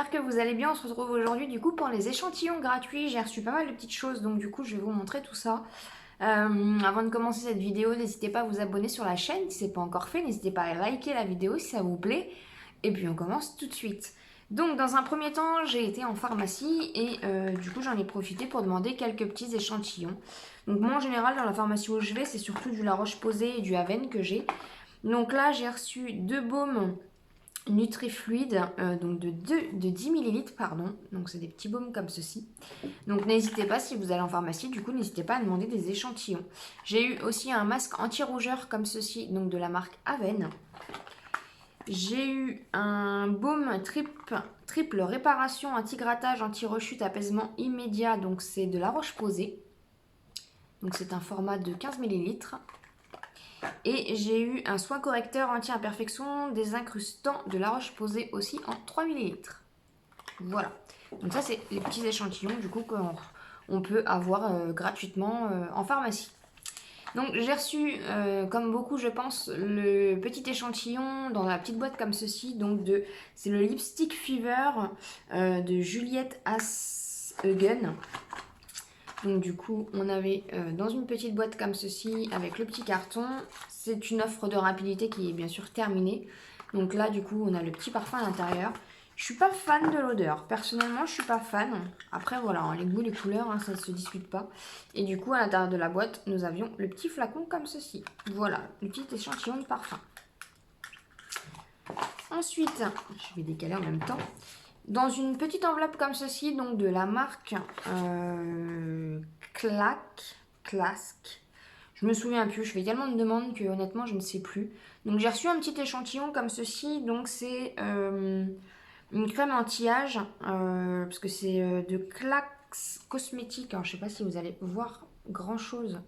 j'espère que vous allez bien. On se retrouve aujourd'hui du coup pour les échantillons gratuits. J'ai reçu pas mal de petites choses, donc du coup je vais vous montrer tout ça. Avant de commencer cette vidéo, n'hésitez pas à vous abonner sur la chaîne si ce n'est pas encore fait. N'hésitez pas à liker la vidéo si ça vous plaît. Et puis on commence tout de suite. Donc dans un premier temps, j'ai été en pharmacie et du coup j'en ai profité pour demander quelques petits échantillons. Donc moi en général dans la pharmacie où je vais, c'est surtout du La Roche-Posay et du Aven que j'ai. Donc là j'ai reçu 2 baumes Nutrifluide, donc de 10 millilitres, pardon. Donc c'est des petits baumes comme ceci. Donc n'hésitez pas, si vous allez en pharmacie, du coup n'hésitez pas à demander des échantillons. J'ai eu aussi un masque anti-rougeur comme ceci, donc de la marque Aven. J'ai eu un baume triple réparation, anti-grattage, anti-rechute, apaisement immédiat, donc c'est de La Roche-Posay. Donc c'est un format de 15 millilitres. Et j'ai eu un soin correcteur anti-imperfection désincrustant de La Roche-Posay aussi en 3 millilitres. Voilà. Donc ça, c'est les petits échantillons du coup qu'on peut avoir gratuitement en pharmacie. Donc j'ai reçu, comme beaucoup je pense, le petit échantillon dans la petite boîte comme ceci. Donc c'est le Lipstick Fever de Juliette Asheugen. Donc du coup, on avait dans une petite boîte comme ceci, avec le petit carton. C'est une offre de rapidité qui est bien sûr terminée. Donc là, du coup, on a le petit parfum à l'intérieur. Je suis pas fan de l'odeur. Personnellement, je suis pas fan. Après, voilà, les goûts, les couleurs, ça ne se discute pas. Et du coup, à l'intérieur de la boîte, nous avions le petit flacon comme ceci. Voilà, le petit échantillon de parfum. Ensuite, je vais décaler en même temps. Dans une petite enveloppe comme ceci, donc de la marque Clask. Je me souviens plus, je fais tellement de demandes que honnêtement je ne sais plus. Donc j'ai reçu un petit échantillon comme ceci, donc c'est une crème anti-âge, parce que c'est de Claks Cosmétique. Alors je sais pas si vous allez voir grand chose.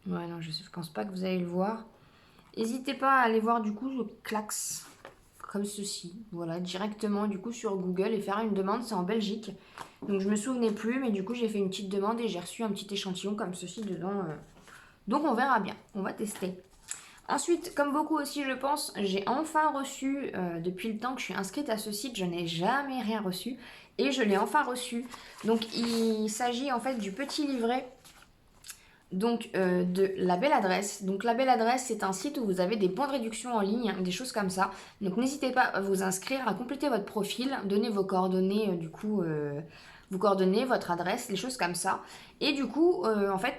Ouais non, je pense pas que vous allez le voir. N'hésitez pas à aller voir du coup le Claks. Comme ceci, voilà, directement du coup sur Google et faire une demande, c'est en Belgique. Donc je me souvenais plus, mais du coup j'ai fait une petite demande et j'ai reçu un petit échantillon comme ceci dedans. Donc on verra bien, on va tester. Ensuite, comme beaucoup aussi je pense, j'ai enfin reçu, depuis le temps que je suis inscrite à ce site, je n'ai jamais rien reçu. Et je l'ai enfin reçu. Donc il s'agit en fait du petit livret donc de La Belle Adresse. Donc La Belle Adresse, c'est un site où vous avez des bons de réduction en ligne, des choses comme ça. Donc n'hésitez pas à vous inscrire, à compléter votre profil, donner vos coordonnées vos coordonnées, votre adresse, des choses comme ça. Et du coup, en fait,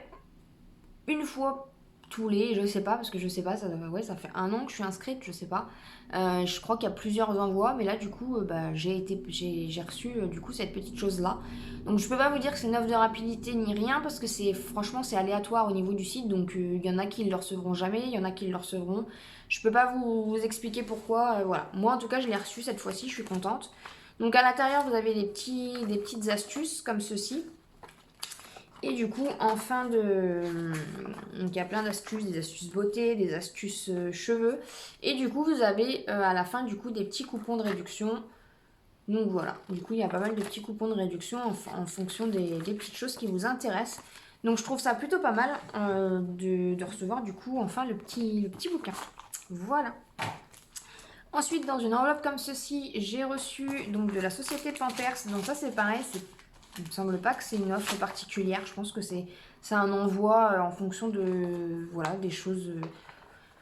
une fois tous les, je sais pas, parce que je sais pas, ça fait 1 an que je suis inscrite, je sais pas. Je crois qu'il y a plusieurs envois, mais là du coup, j'ai reçu du coup cette petite chose là. Donc je peux pas vous dire que c'est une offre de rapidité ni rien, parce que franchement c'est aléatoire au niveau du site, donc il y en a qui ne le recevront jamais, il y en a qui le recevront. Je peux pas vous expliquer pourquoi, voilà. Moi en tout cas je l'ai reçu cette fois-ci, je suis contente. Donc à l'intérieur vous avez des petites astuces comme ceci. Et du coup, en fin de... Donc il y a plein d'astuces, des astuces beauté, des astuces cheveux. Et du coup, vous avez à la fin du coup des petits coupons de réduction. Donc voilà, du coup, il y a pas mal de petits coupons de réduction en fonction des petites choses qui vous intéressent. Donc je trouve ça plutôt pas mal de recevoir du coup enfin le petit bouquin. Voilà. Ensuite, dans une enveloppe comme ceci, j'ai reçu donc de la société Pampers. Donc ça c'est pareil, il me semble pas que c'est une offre particulière. Je pense que c'est un envoi en fonction de voilà des choses,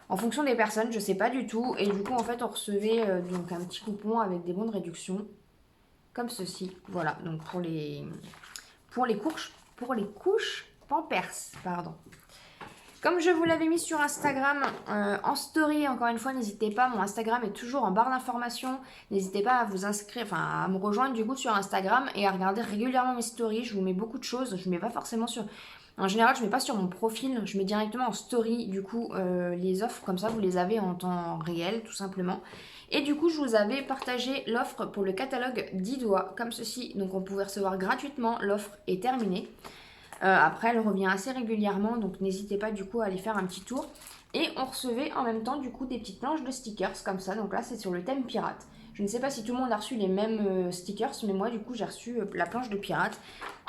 en fonction des personnes. Je sais pas du tout. Et du coup en fait on recevait donc un petit coupon avec des bons de réduction comme ceci. Voilà, donc pour les couches Pampers, pardon. Comme je vous l'avais mis sur Instagram en story, encore une fois, n'hésitez pas, mon Instagram est toujours en barre d'informations. N'hésitez pas à vous inscrire, enfin à me rejoindre du coup sur Instagram et à regarder régulièrement mes stories. Je vous mets beaucoup de choses, je mets pas forcément sur... En général, je mets pas sur mon profil, je mets directement en story du coup les offres, comme ça vous les avez en temps réel tout simplement. Et du coup, je vous avais partagé l'offre pour le catalogue 10 doigts, comme ceci. Donc on pouvait recevoir gratuitement, l'offre est terminée. Après, elle revient assez régulièrement, donc n'hésitez pas du coup à aller faire un petit tour. Et on recevait en même temps du coup des petites planches de stickers comme ça. Donc là, c'est sur le thème pirate. Je ne sais pas si tout le monde a reçu les mêmes stickers, mais moi du coup j'ai reçu la planche de pirate.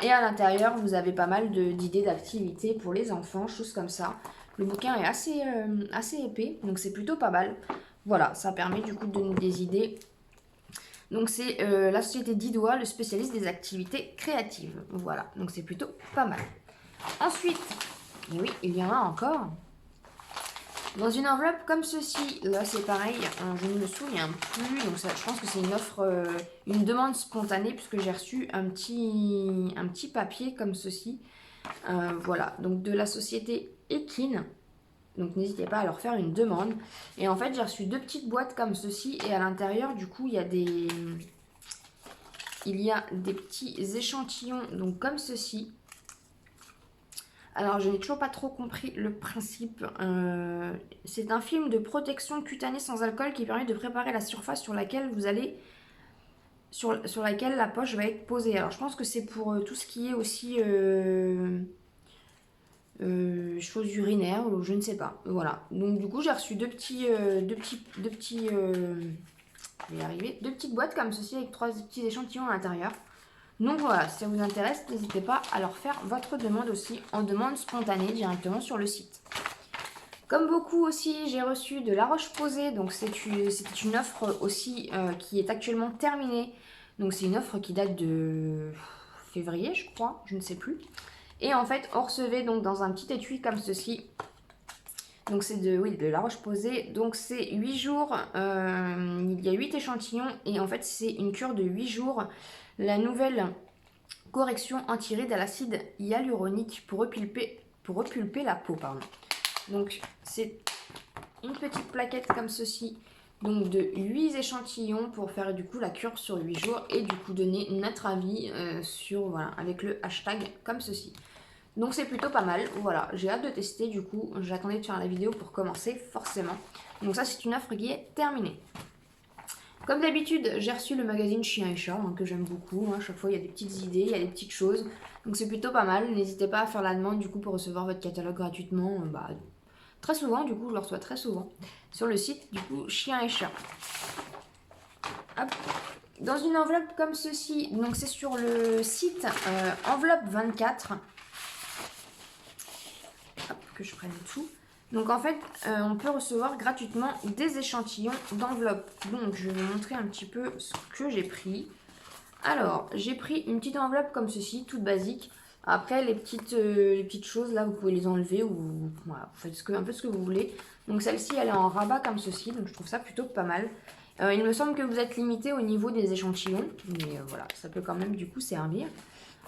Et à l'intérieur, vous avez pas mal d'idées d'activités pour les enfants, choses comme ça. Le bouquin est assez épais, donc c'est plutôt pas mal. Voilà, ça permet du coup de donner des idées. Donc c'est la société Didois, le spécialiste des activités créatives. Voilà, donc c'est plutôt pas mal. Ensuite, et oui, il y en a encore. Dans une enveloppe comme ceci, là c'est pareil, je ne me souviens plus, donc ça, je pense que c'est une offre, une demande spontanée, puisque j'ai reçu un petit papier comme ceci. Voilà, donc de la société Ekin. Donc n'hésitez pas à leur faire une demande. Et en fait, j'ai reçu 2 petites boîtes comme ceci. Et à l'intérieur, du coup, il y a des petits échantillons, donc comme ceci. Alors, je n'ai toujours pas trop compris le principe. C'est un film de protection cutanée sans alcool qui permet de préparer la surface sur laquelle vous allez... Sur laquelle la poche va être posée. Alors, je pense que c'est pour tout ce qui est aussi... choses urinaires ou je ne sais pas. Voilà. Donc du coup j'ai reçu deux petites boîtes comme ceci avec 3 petits échantillons à l'intérieur. Donc voilà, si ça vous intéresse, n'hésitez pas à leur faire votre demande aussi en demande spontanée directement sur le site. Comme beaucoup aussi, j'ai reçu de La Roche-Posay, donc c'est une offre aussi qui est actuellement terminée. Donc c'est une offre qui date de février, je crois, je ne sais plus. Et en fait, on recevait donc dans un petit étui comme ceci. Donc c'est de La Roche-Posay. Donc c'est 8 jours, il y a 8 échantillons. Et en fait, c'est une cure de 8 jours. La nouvelle correction anti-rides à l'acide hyaluronique pour repulper la peau. Pardon. Donc c'est une petite plaquette comme ceci. Donc de 8 échantillons pour faire du coup la cure sur 8 jours. Et du coup donner notre avis voilà, avec le hashtag comme ceci. Donc c'est plutôt pas mal, voilà, j'ai hâte de tester du coup, j'attendais de faire la vidéo pour commencer forcément. Donc ça c'est une offre qui est terminée. Comme d'habitude, j'ai reçu le magazine Chien et Chat, que j'aime beaucoup, à chaque fois il y a des petites idées, il y a des petites choses, donc c'est plutôt pas mal. N'hésitez pas à faire la demande du coup pour recevoir votre catalogue gratuitement, très souvent du coup, je le reçois très souvent, sur le site du coup Chien et Chat. Hop. Dans une enveloppe comme ceci, donc c'est sur le site Enveloppe 24, que je prenne tout. Donc en fait, on peut recevoir gratuitement des échantillons d'enveloppes. Donc je vais vous montrer un petit peu ce que j'ai pris. Alors, j'ai pris une petite enveloppe comme ceci, toute basique. Après, les petites choses, là, vous pouvez les enlever ou voilà, vous faites un peu ce que vous voulez. Donc celle-ci, elle est en rabat comme ceci, donc je trouve ça plutôt pas mal. Il me semble que vous êtes limité au niveau des échantillons, mais voilà, ça peut quand même du coup servir.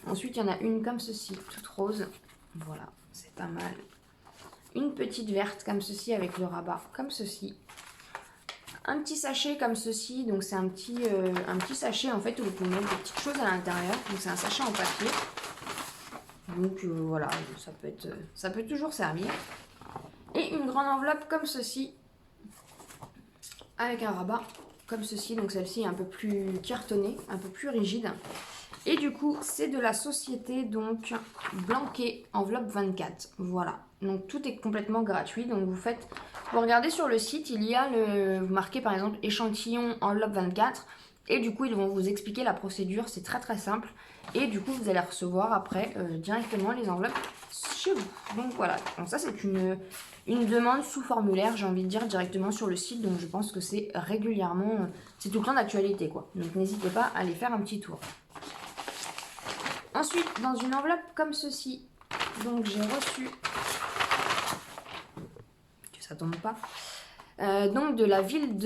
Ensuite, il y en a une comme ceci, toute rose. Voilà, c'est pas mal. Une petite verte comme ceci avec le rabat comme ceci. Un petit sachet comme ceci, donc c'est un petit sachet en fait où vous pouvez mettre des petites choses à l'intérieur. Donc c'est un sachet en papier. Donc voilà, ça peut toujours servir. Et une grande enveloppe comme ceci avec un rabat comme ceci. Donc celle-ci est un peu plus cartonnée, un peu plus rigide. Et du coup, c'est de la société donc Blanquet, enveloppe 24. Voilà. Donc tout est complètement gratuit. Donc vous regardez sur le site, il y a vous marquez par exemple échantillon enveloppe 24. Et du coup, ils vont vous expliquer la procédure. C'est très très simple. Et du coup, vous allez recevoir après directement les enveloppes chez vous. Donc voilà. Donc ça, c'est une demande sous formulaire, j'ai envie de dire, directement sur le site. Donc je pense que c'est régulièrement, c'est tout le temps d'actualité, quoi. Donc n'hésitez pas à aller faire un petit tour. Ensuite, dans une enveloppe comme ceci, donc j'ai reçu, que ça tombe pas, donc de la ville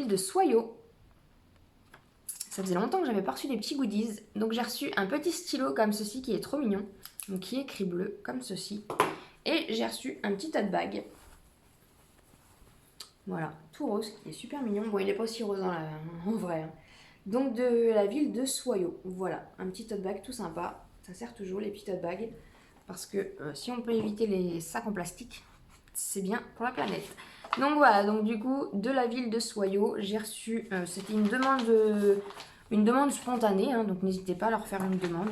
de Soyaux. Ça faisait longtemps que j'avais pas reçu des petits goodies. Donc j'ai reçu un petit stylo comme ceci qui est trop mignon, donc qui est écrit bleu comme ceci. Et j'ai reçu un petit tote bag. Voilà, tout rose, qui est super mignon. Bon, il n'est pas aussi rose en vrai. Donc de la ville de Soyaux. Voilà, un petit tote bag tout sympa. Ça sert toujours les petits tote bags. Parce que si on peut éviter les sacs en plastique, c'est bien pour la planète. Donc voilà, donc du coup, de la ville de Soyaux, j'ai reçu, c'était une demande spontanée, donc n'hésitez pas à leur faire une demande.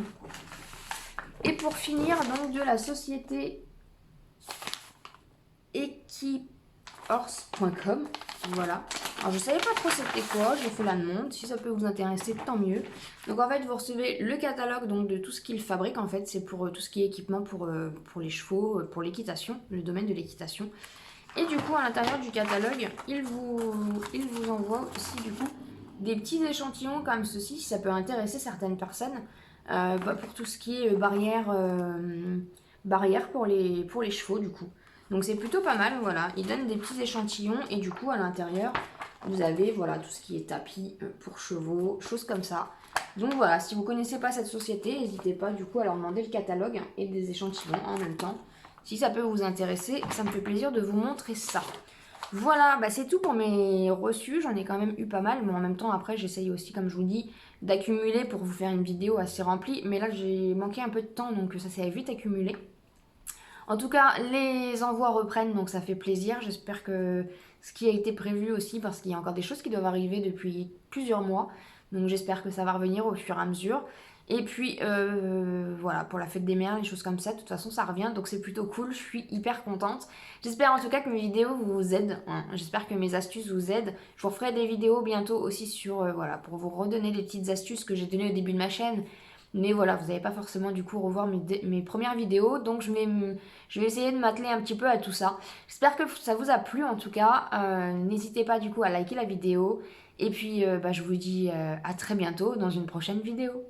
Et pour finir, donc de la société equihorse.com. Voilà. Alors je savais pas trop c'était quoi, j'ai fait la demande, si ça peut vous intéresser tant mieux. Donc en fait vous recevez le catalogue donc, de tout ce qu'ils fabriquent, en fait c'est pour tout ce qui est équipement pour les chevaux, pour l'équitation, le domaine de l'équitation. Et du coup, à l'intérieur du catalogue, il vous envoie aussi du coup des petits échantillons comme ceci, si ça peut intéresser certaines personnes, pour tout ce qui est barrière pour les chevaux du coup. Donc c'est plutôt pas mal, voilà. Il donne des petits échantillons et du coup à l'intérieur, vous avez voilà tout ce qui est tapis pour chevaux, choses comme ça. Donc voilà, si vous ne connaissez pas cette société, n'hésitez pas du coup à leur demander le catalogue et des échantillons en même temps. Si ça peut vous intéresser, ça me fait plaisir de vous montrer ça. Voilà, bah c'est tout pour mes reçus. J'en ai quand même eu pas mal, mais en même temps, après, j'essaye aussi, comme je vous dis, d'accumuler pour vous faire une vidéo assez remplie. Mais là, j'ai manqué un peu de temps, donc ça s'est vite accumulé. En tout cas, les envois reprennent, donc ça fait plaisir. J'espère que ce qui a été prévu aussi, parce qu'il y a encore des choses qui doivent arriver depuis plusieurs mois. Donc j'espère que ça va revenir au fur et à mesure. Et puis voilà, pour la fête des mères, les choses comme ça, de toute façon ça revient, donc c'est plutôt cool, je suis hyper contente. J'espère en tout cas que mes vidéos vous aident, hein. J'espère que mes astuces vous aident. Je vous referai des vidéos bientôt aussi sur, voilà, pour vous redonner des petites astuces que j'ai données au début de ma chaîne. Mais voilà, vous n'allez pas forcément du coup revoir mes premières vidéos, donc je vais essayer de m'atteler un petit peu à tout ça. J'espère que ça vous a plu en tout cas. N'hésitez pas du coup à liker la vidéo. Et puis bah, je vous dis à très bientôt dans une prochaine vidéo.